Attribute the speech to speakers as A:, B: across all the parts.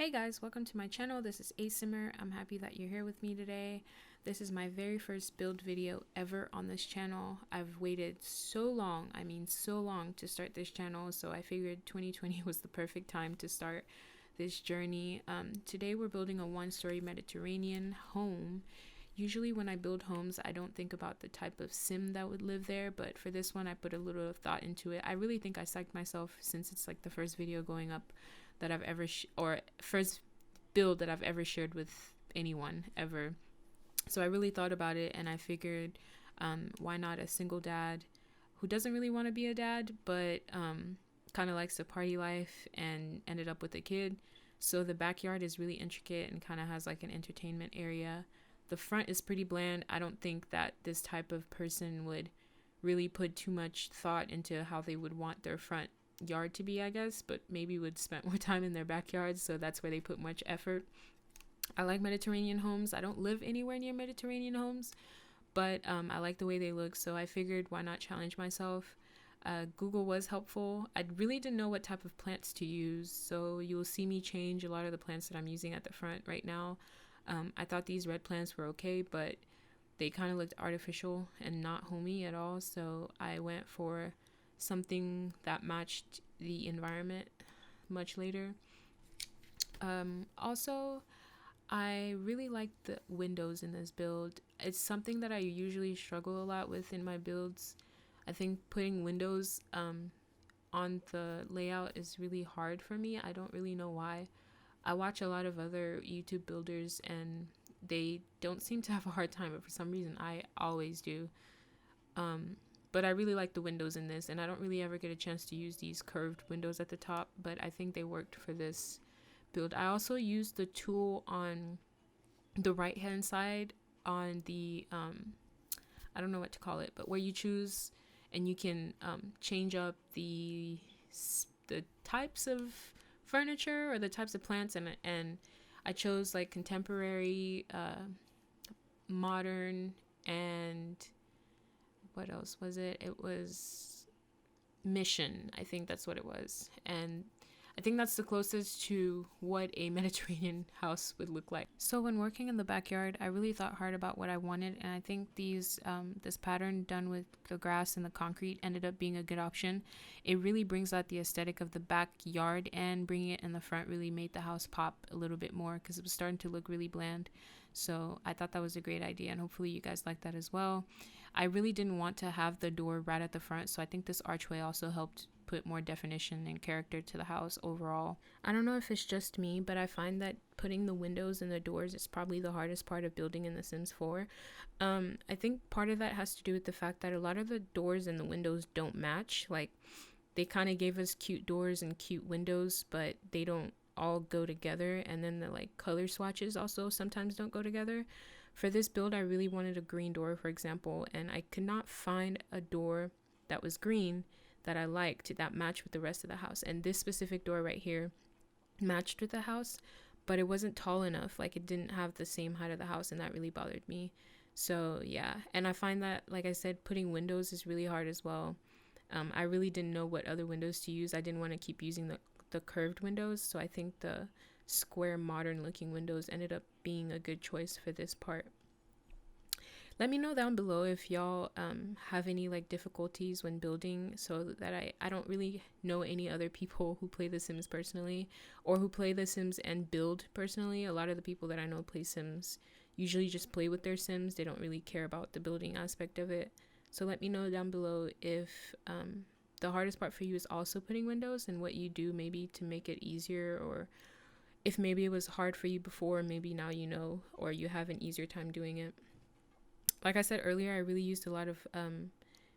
A: Hey guys, welcome to my channel. This is Asymr. I'm happy that you're here with me today. This is my very first build video ever on this channel. I've waited so long, so long to start this channel, so I figured 2020 was the perfect time to start this journey. Today we're building a one-story Mediterranean home. Usually when I build homes, I don't think about the type of sim that would live there, but for this one I put a little thought into it. I really think I psyched myself since it's like the first video going up that I've ever or first build that I've ever shared with anyone ever. So I really thought about it, and I figured why not a single dad who doesn't really want to be a dad but kind of likes the party life and ended up with a kid. So the backyard is really intricate and kind of has like an entertainment area. The front is pretty bland. I don't think that this type of person would really put too much thought into how they would want their front yard to be, I guess, but maybe would spend more time in their backyards, so that's where they put much effort. I like Mediterranean homes. I don't live anywhere near Mediterranean homes, but I like the way they look, so I figured why not challenge myself. Google was helpful. I really didn't know what type of plants to use, so you'll see me change a lot of the plants that I'm using at the front right now. I thought these red plants were okay, but they kind of looked artificial and not homey at all, so I went for something that matched the environment much later. Also, I really like the windows in this build. It's something that I usually struggle a lot with in my builds. I think putting windows on the layout is really hard for me. I don't really know why. I watch a lot of other YouTube builders and they don't seem to have a hard time, but for some reason I always do. But I really like the windows in this, and I don't really ever get a chance to use these curved windows at the top, but I think they worked for this build. I also used the tool on the right hand side on the I don't know what to call it, but where you choose and you can change up the types of furniture or the types of plants, and I chose like contemporary, modern, and what else was it? It was mission. I think that's what it was. And I think that's the closest to what a Mediterranean house would look like. So when working in the backyard, I really thought hard about what I wanted, and I think this pattern done with the grass and the concrete ended up being a good option. It really brings out the aesthetic of the backyard, and bringing it in the front really made the house pop a little bit more because it was starting to look really bland. So I thought that was a great idea, and hopefully you guys like that as well. I really didn't want to have the door right at the front, so I think this archway also helped put more definition and character to the house overall. I don't know if it's just me, but I find that putting the windows and the doors is probably the hardest part of building in The Sims 4. I think part of that has to do with the fact that a lot of the doors and the windows don't match. Like, they kind of gave us cute doors and cute windows, but they don't all go together, and then the like color swatches also sometimes don't go together. For this build, I really wanted a green door, for example, and I could not find a door that was green that I liked that matched with the rest of the house. And this specific door right here matched with the house, but it wasn't tall enough. Like, it didn't have the same height of the house, and that really bothered me. So yeah, and I find that, like I said, putting windows is really hard as well. I really didn't know what other windows to use. I didn't want to keep using the curved windows, so I think the square modern looking windows ended up being a good choice for this part. Let me know down below if y'all have any like difficulties when building, so that I don't really know any other people who play The Sims personally, or who play The Sims and build personally. A lot of the people that I know play Sims usually just play with their Sims. They don't really care about the building aspect of it. So let me know down below if the hardest part for you is also putting windows, and what you do maybe to make it easier, or if maybe it was hard for you before, maybe now you know, or you have an easier time doing it. Like I said earlier, I really used a lot of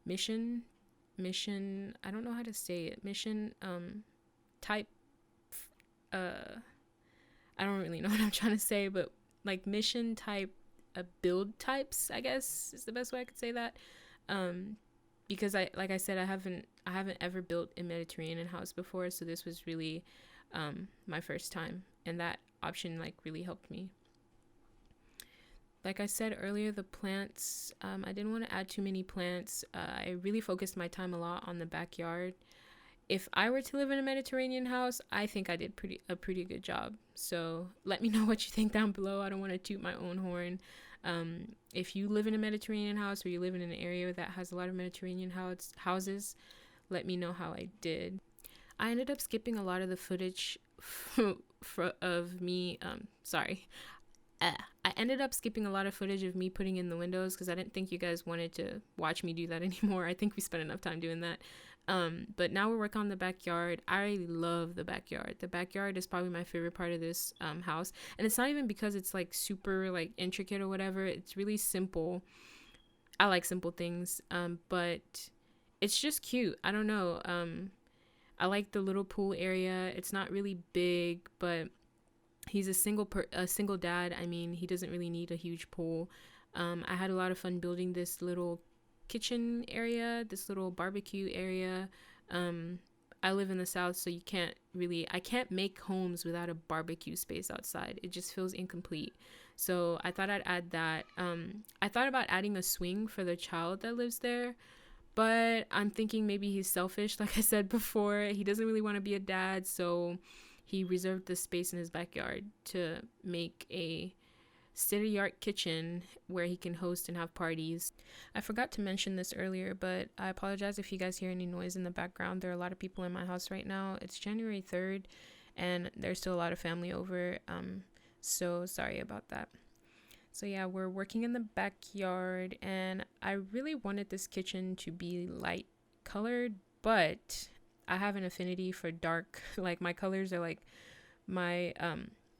A: mission, I don't know how to say it, mission type, I don't really know what I'm trying to say, but like mission type build types, I guess is the best way I could say that. Because like I said, I haven't ever built a Mediterranean house before, so this was really my first time, and that option like really helped me. Like I said earlier, the plants, I didn't want to add too many plants. I really focused my time a lot on the backyard, if I were to live in a Mediterranean house, I think I did a pretty good job. So let me know what you think down below. I don't want to toot my own horn. If you live in a Mediterranean house, or you live in an area that has a lot of Mediterranean houses, let me know how I did. I ended up skipping a lot of the footage of me. I ended up skipping a lot of footage of me putting in the windows because I didn't think you guys wanted to watch me do that anymore. I think we spent enough time doing that. But now we're working on the backyard. I love the backyard. The backyard is probably my favorite part of this house. And it's not even because it's like super like intricate or whatever. It's really simple. I like simple things. But it's just cute. I don't know. I like the little pool area. It's not really big, but he's a single dad. I mean, he doesn't really need a huge pool. I had a lot of fun building this little kitchen area, this little barbecue area. I live in the South, so I can't make homes without a barbecue space outside. It just feels incomplete. So I thought I'd add that. I thought about adding a swing for the child that lives there, but I'm thinking maybe he's selfish. Like I said before, he doesn't really want to be a dad, so he reserved the space in his backyard to make a state-of-the-art kitchen where he can host and have parties. I forgot to mention this earlier, but I apologize if you guys hear any noise in the background. There are a lot of people in my house right now. It's January 3rd, and there's still a lot of family over. So sorry about that. So yeah, we're working in the backyard, and I really wanted this kitchen to be light colored, but I have an affinity for dark. Like my colors are like my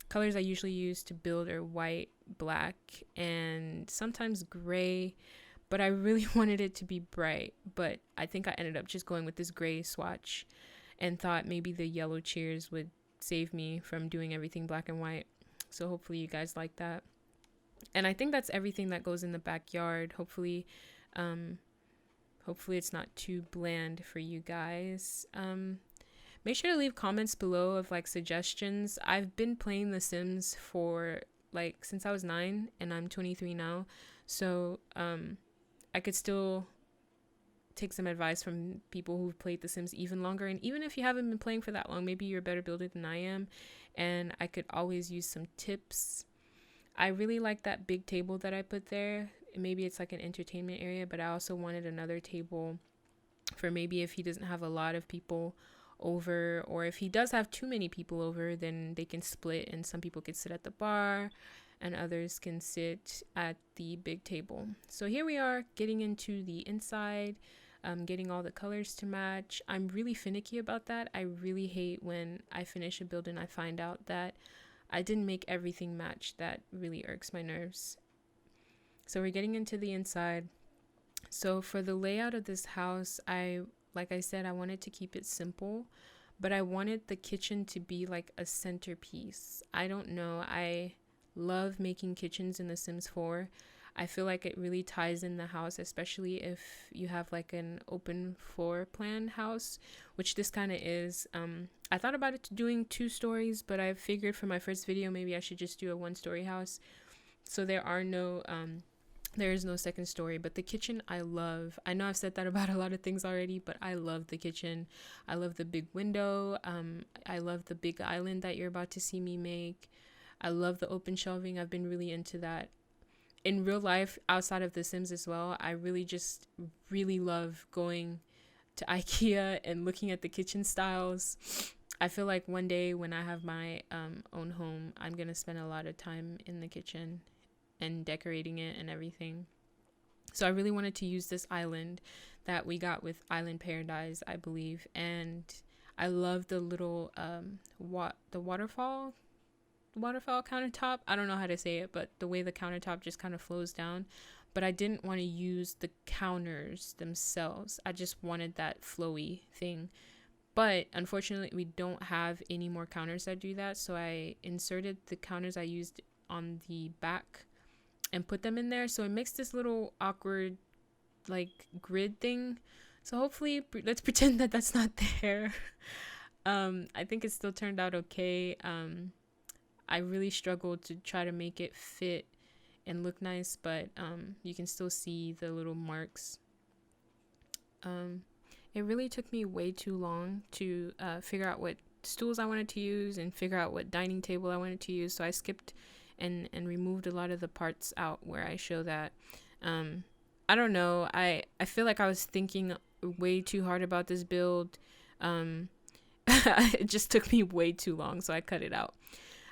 A: colors I usually use to build are white, black, and sometimes gray, but I really wanted it to be bright. But I think I ended up just going with this gray swatch and thought maybe the yellow cheers would save me from doing everything black and white. So hopefully you guys like that. And I think that's everything that goes in the backyard. Hopefully it's not too bland for you guys. Make sure to leave comments below of like suggestions. I've been playing The Sims for like since I was 9, and I'm 23 now. So I could still take some advice from people who've played The Sims even longer. And even if you haven't been playing for that long, maybe you're a better builder than I am, and I could always use some tips. I really like that big table that I put there. Maybe it's like an entertainment area, but I also wanted another table for maybe if he doesn't have a lot of people over, or if he does have too many people over, then they can split and some people could sit at the bar and others can sit at the big table. So here we are getting into the inside, getting all the colors to match. I'm really finicky about that. I really hate when I finish a build and I find out that I didn't make everything match. That really irks my nerves. So we're getting into the inside. So for the layout of this house, like I said, I wanted to keep it simple, but I wanted the kitchen to be like a centerpiece. I don't know. I love making kitchens in The Sims 4. I feel like it really ties in the house, especially if you have like an open floor plan house, which this kind of is. I thought about it doing 2 stories, but I figured for my first video, maybe I should just do a 1-story house. So there is no second story, but the kitchen I love. I know I've said that about a lot of things already, but I love the kitchen. I love the big window. I love the big island that you're about to see me make. I love the open shelving. I've been really into that. In real life, outside of The Sims as well, I really love going to IKEA and looking at the kitchen styles. I feel like one day when I have my own home, I'm going to spend a lot of time in the kitchen and decorating it and everything. So I really wanted to use this island that we got with Island Paradise, I believe. And I love the little waterfall countertop. I don't know how to say it, but the way the countertop just kind of flows down. But I didn't want to use the counters themselves. I just wanted that flowy thing. But unfortunately, we don't have any more counters that do that. So I inserted the counters I used on the back and put them in there. So it makes this little awkward like grid thing. So hopefully, let's pretend that that's not there. I think it still turned out okay. I really struggled to try to make it fit and look nice, but you can still see the little marks. it really took me way too long to figure out what stools I wanted to use and figure out what dining table I wanted to use. So I skipped and removed a lot of the parts out where I show that. I don't know. I feel like I was thinking way too hard about this build. It just took me way too long, so I cut it out.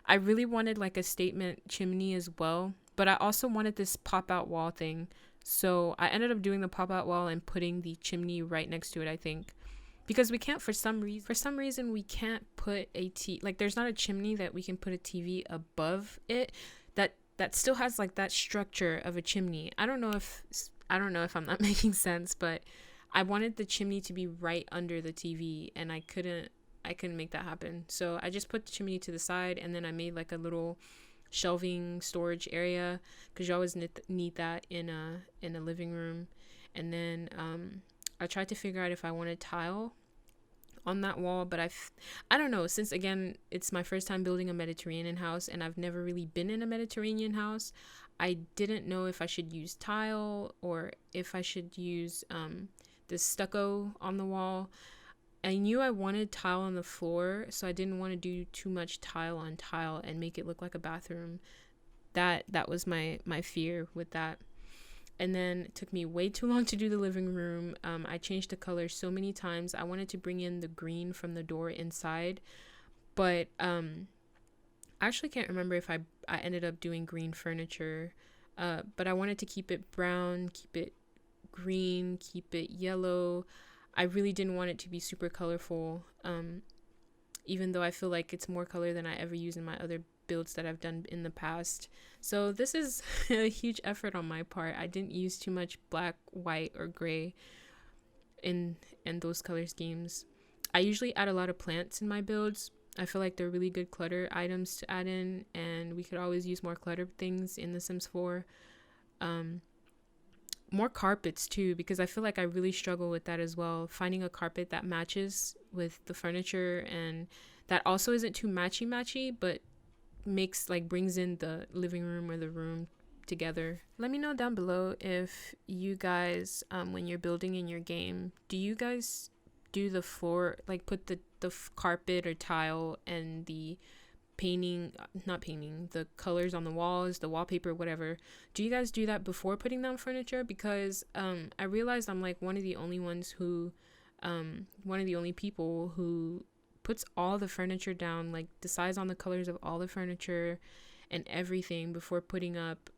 A: I really wanted like a statement chimney as well, but I also wanted this pop out wall thing. So I ended up doing the pop out wall and putting the chimney right next to it, I think. Because we can't, for some reason we can't put like there's not a chimney that we can put a TV above it that still has like that structure of a chimney. I don't know if I'm not making sense, but I wanted the chimney to be right under the TV, and I couldn't make that happen. So I just put the chimney to the side, and then I made like a little shelving storage area, because you always need that in a living room. And then I tried to figure out if I wanted tile on that wall, but I don't know, since again it's my first time building a Mediterranean house and I've never really been in a Mediterranean house, I didn't know if I should use tile or if I should use this stucco on the wall. I knew I wanted tile on the floor, so I didn't want to do too much tile on tile and make it look like a bathroom. That was my fear with that. And then it took me way too long to do the living room. I changed the color so many times. I wanted to bring in the green from the door inside, but I actually can't remember if I ended up doing green furniture. But I wanted to keep it brown, keep it green, keep it yellow. I really didn't want it to be super colorful, even though I feel like it's more color than I ever use in my other builds that I've done in the past. So this is a huge effort on my part. I didn't use too much black, white, or gray in those color schemes. I usually add a lot of plants in my builds. I feel like they're really good clutter items to add in, and we could always use more cluttered things in The Sims 4. More carpets too, because I feel like I really struggle with that as well. Finding a carpet that matches with the furniture and that also isn't too matchy, but brings in the living room or the room together. Let me know down below if you guys, when you're building in your game, do you guys do the floor, like put the carpet or tile and the the colors on the walls, the wallpaper, whatever, do you guys do that before putting down furniture? Because I realized I'm like one of the only people who puts all the furniture down, like decides on the colors of all the furniture and everything before putting up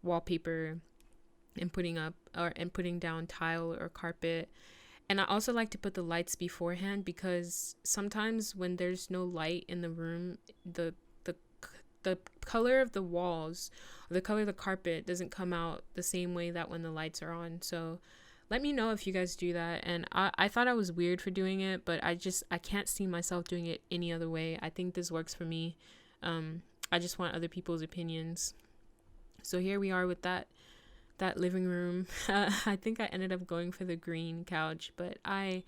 A: wallpaper and putting down tile or carpet. And I also like to put the lights beforehand, because sometimes when there's no light in the room, the color of the walls or the color of the carpet doesn't come out the same way that when the lights are on. So let me know if you guys do that. And I thought I was weird for doing it, but I can't see myself doing it any other way. I think this works for me. I just want other people's opinions. So here we are with that living room. I think I ended up going for the green couch, but I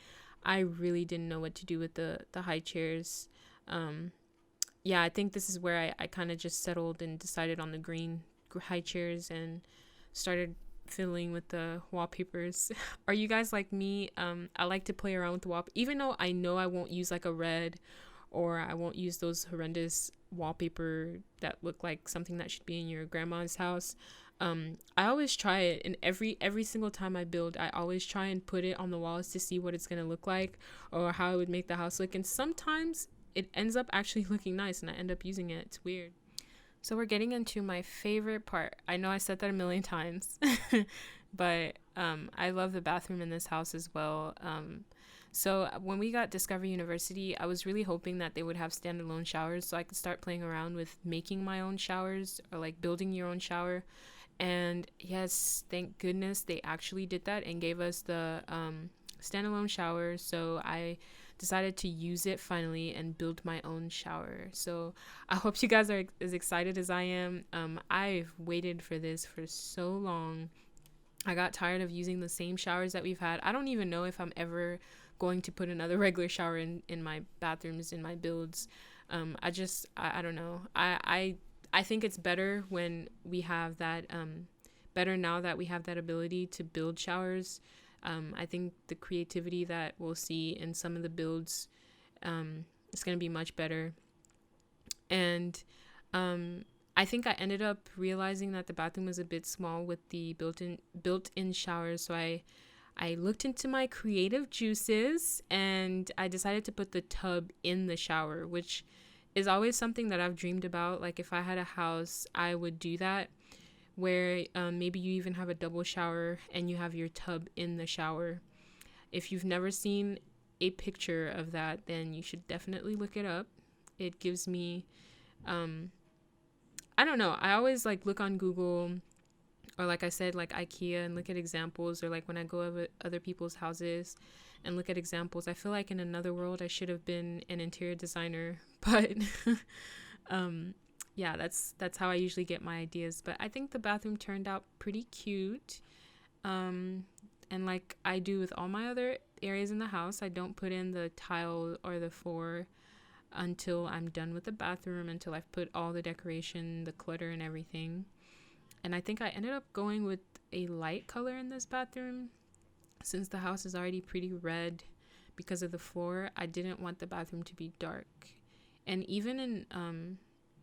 A: really didn't know what to do with the high chairs. Yeah, I think this is where I kind of just settled and decided on the green high chairs and started fiddling with the wallpapers. Are you guys like me? I like to play around with the wallpaper, even though I know I won't use like a red, or I won't use those horrendous wallpaper that look like something that should be in your grandma's house. I always try it, and every single time I build, I always try and put it on the walls to see what it's gonna look like or how it would make the house look, and sometimes it ends up actually looking nice and I end up using it. It's weird. So we're getting into my favorite part. I know I said that a million times, but I love the bathroom in this house as well. So when we got Discover University, I was really hoping that they would have standalone showers so I could start playing around with making my own showers, or like building your own shower. And yes, thank goodness they actually did that and gave us the standalone shower. So I decided to use it finally and build my own shower. So I hope you guys are as excited as I am. I've waited for this for so long. I got tired of using the same showers that we've had. I don't even know if I'm ever going to put another regular shower in my bathrooms, in my builds. I don't know. I think it's better when we have that, better now that we have that ability to build showers. I think the creativity that we'll see in some of the builds is going to be much better. And I think I ended up realizing that the bathroom was a bit small with the built-in shower, so I looked into my creative juices and I decided to put the tub in the shower, which is always something that I've dreamed about. Like if I had a house, I would do that, where maybe you even have a double shower and you have your tub in the shower. If you've never seen a picture of that, then you should definitely look it up. It gives me, I don't know, I always like look on Google, or like I said, like IKEA, and look at examples, or like when I go over other people's houses and look at examples. I feel like in another world I should have been an interior designer, but yeah, that's how I usually get my ideas. But I think the bathroom turned out pretty cute. And like I do with all my other areas in the house, I don't put in the tile or the floor until I'm done with the bathroom, until I've put all the decoration, the clutter, and everything. And I think I ended up going with a light color in this bathroom. Since the house is already pretty red because of the floor, I didn't want the bathroom to be dark. And even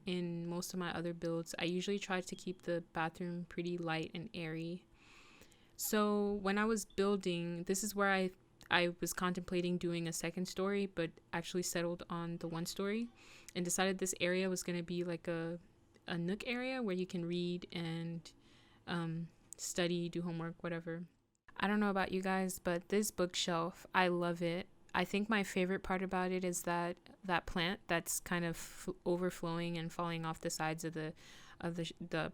A: in most of my other builds, I usually try to keep the bathroom pretty light and airy. So when I was building, this is where I was contemplating doing a second story, but actually settled on the one story and decided this area was going to be like a nook area where you can read and study, do homework, whatever. I don't know about you guys, but this bookshelf, I love it. I think my favorite part about it is that plant that's kind of overflowing and falling off the sides of the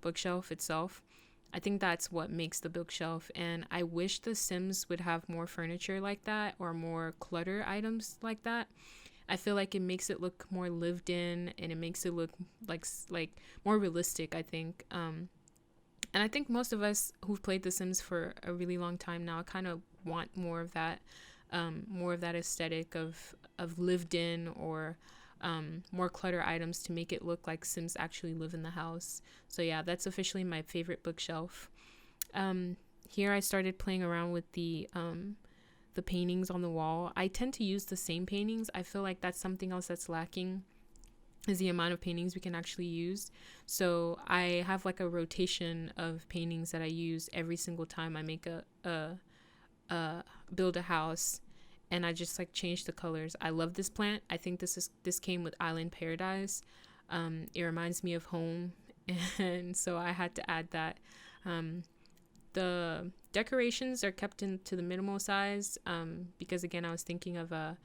A: bookshelf itself. I think that's what makes the bookshelf, and I wish The Sims would have more furniture like that, or more clutter items like that. I feel like it makes it look more lived in, and it makes it look like more realistic, I think. And I think most of us who've played The Sims for a really long time now kind of want more of that aesthetic of lived in, or more clutter items to make it look like Sims actually live in the house. So yeah, that's officially my favorite bookshelf. Here I started playing around with the paintings on the wall. I tend to use the same paintings. I feel like that's something else that's lacking, is the amount of paintings we can actually use. So I have like a rotation of paintings that I use every single time I make build a house, and I just like change the colors. I love this plant. I think this came with Island Paradise. It reminds me of home, and so I had to add that. The decorations are kept into the minimal size, because again, I was thinking of a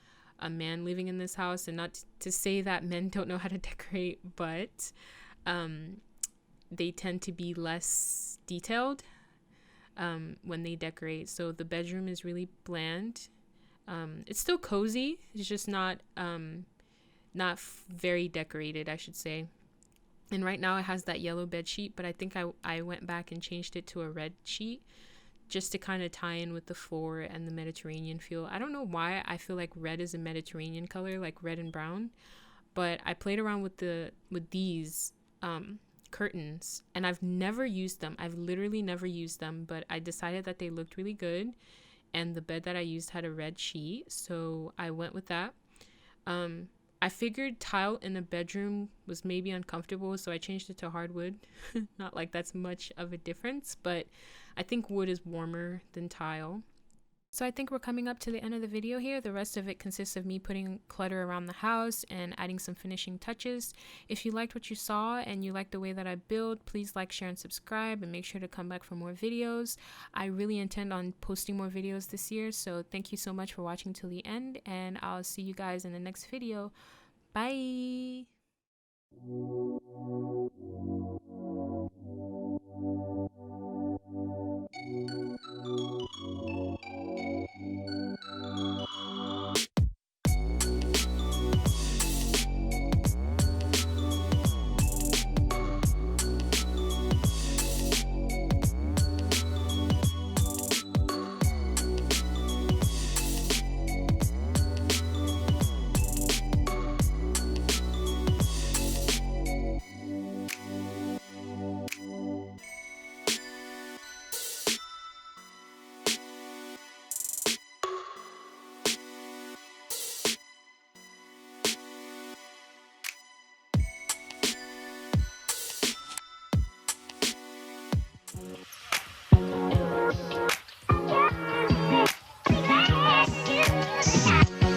A: man living in this house, and not to say that men don't know how to decorate, but they tend to be less detailed when they decorate. So the bedroom is really bland. It's still cozy. It's just not very decorated, I should say. And right now it has that yellow bed sheet, but I think I went back and changed it to a red sheet just to kind of tie in with the floor and the Mediterranean feel. I don't know why I feel like red is a Mediterranean color, like red and brown, but I played around with these curtains, and I've never used them. I've literally never used them, but I decided that they looked really good, and the bed that I used had a red sheet, so I went with that. I figured tile in a bedroom was maybe uncomfortable, so I changed it to hardwood. Not like that's much of a difference, but I think wood is warmer than tile. So I think we're coming up to the end of the video here. The rest of it consists of me putting clutter around the house and adding some finishing touches. If you liked what you saw and you like the way that I build, please like, share, and subscribe, and make sure to come back for more videos. I really intend on posting more videos this year, so thank you so much for watching till the end, and I'll see you guys in the next video. Bye!